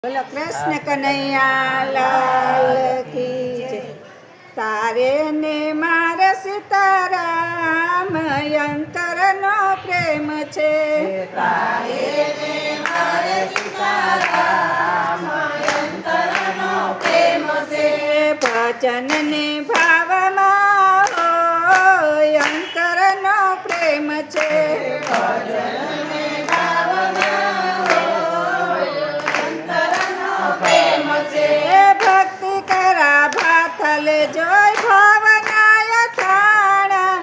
બોલો કૃષ્ણ કનૈયા લાલ કી જય। તારે ને મારે સીતારામ અંતરનો પ્રેમ છે। તારે ને મારે સીતારામ અંતરનો પ્રેમ છે। ભજન ને ભાવમાં હોય અંતરનો પ્રેમ છે। ભજન ને ભાવમાં હોય અંતરનો પ્રેમ છે। ભક્તિ કરા ભાથલ જોઈ ભાવનાય થાણા।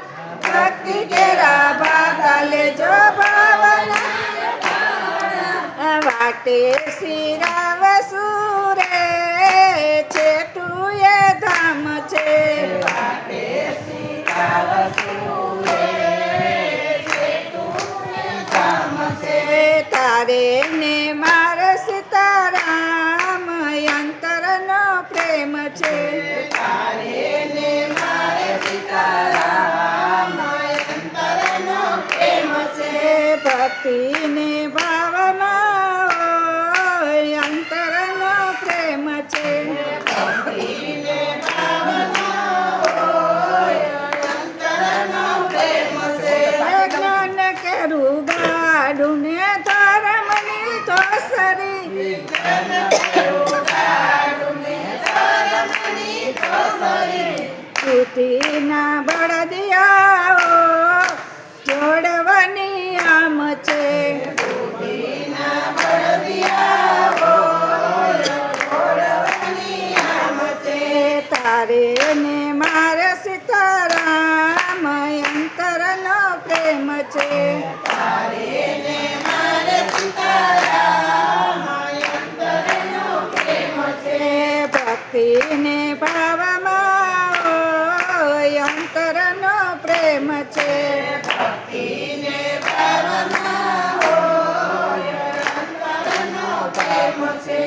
ભક્તિ કરા ભાથલ જો ભાવનાય થાણા। વાટે શિરાવ સુરે છેટુએ ધામ છે। વાટે શિરાવ સુરે છેટુએ ધામ છે। તારે ને મારે સીતારામ અંતરનો પ્રેમ છે। તારે ને મારે સીતારામ અંતરનો પ્રેમ છે। ભક્તિ ને ભાવમાં હોય અંતરનો પ્રેમ છે। ભક્તિને ભાવમાં હોય અંતરનો પ્રેમ છે। જ્ઞાન કેરું ગાડું ને ધર્મની ધોસરી। વિજ્ઞાન કેરું ગાડું ને ધર્મની ધોસરી। બુદ્ધિના બળદિયાઓ જોડવાની આમ છે। બુદ્ધિના બળદિયાઓ જોડવાની આમ છે। તારે ને મારે સીતારામ અંતરનો પ્રેમ છે। તારે ને મારે સીતારામ અંતરનો પ્રેમ છે। ભક્તિ ને ભાવમાં હોય અંતરનો પ્રેમ છે। ભક્તિને ભાવમાં હોય અંતરનો પ્રેમ છે।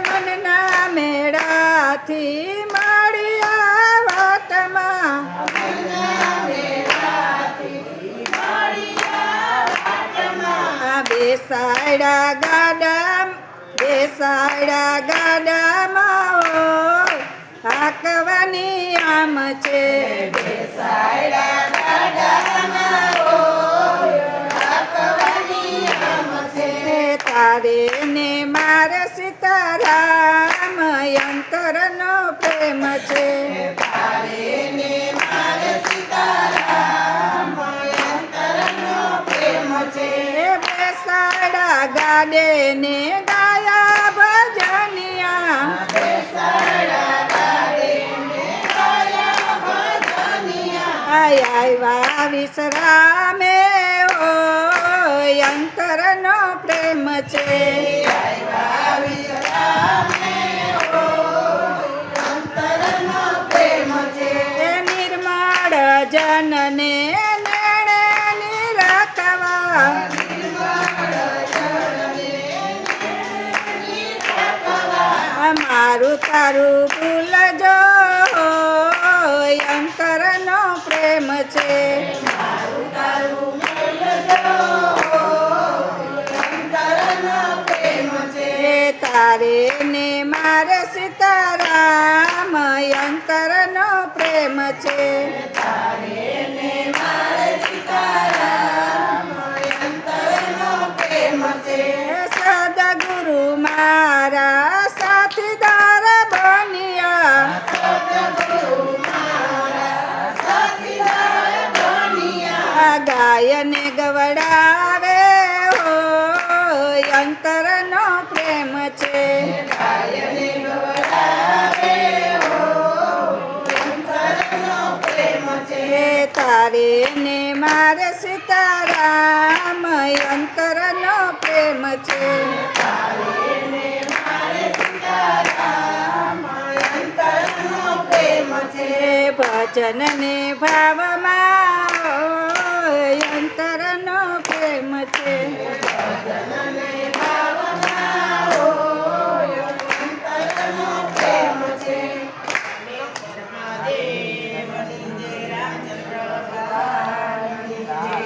મનના મેળાથી મળ્યા વાતમાં। મનના મેળાથી મળ્યા વાતમાં। બેસાડ્યા ગાડામાં હાકવાની આમ છે। બેસાડ્યા ગાડામાં હોય હાંકવાની આમ છે। તારે ને મારે સીતારામ અંતરનો પ્રેમ છે। તારે ને મારે સીતારામ અંતરનો પ્રેમ છે। બેસાડા ગાડે ને ગાયા ભજનિયા। બેસાડ્યા ગાડીને ગાયા ભજનિયા। આવ્યા વિશ્રામે હોય અંતરનો પ્રેમ છે। આવ્યા વિશ્રામે હોય અંતરનો પ્રેમ છે। નિર્મળ જનને નેણે નિરખવા। મારું તારું ભૂલજો હોય અંતરનો પ્રેમ છે। મારું તારું ભૂલજો અંતરનો પ્રેમ છે। તારે ને મારે સીતારામ અંતરનો પ્રેમ છે। તારે ને મારે સીતારામ અંતરનો પ્રેમ છે। સદગુરુ મારા સાથીદાર બન્યા। સદગુરુ મારા સાથીદાર બન્યા। ગાયને ગવડાવે હોય અંતરનો પ્રેમ છે। ગાયને ગવડાવે હોય અંતરનો પ્રેમ છે। તારે ને મારે સીતારામ અંતરનો પ્રેમ છે। તારે ને મારે સીતારામ અંતરનો પ્રેમ છે। ભજન ને ભાવમાં હોય અંતરનો પ્રેમ છે।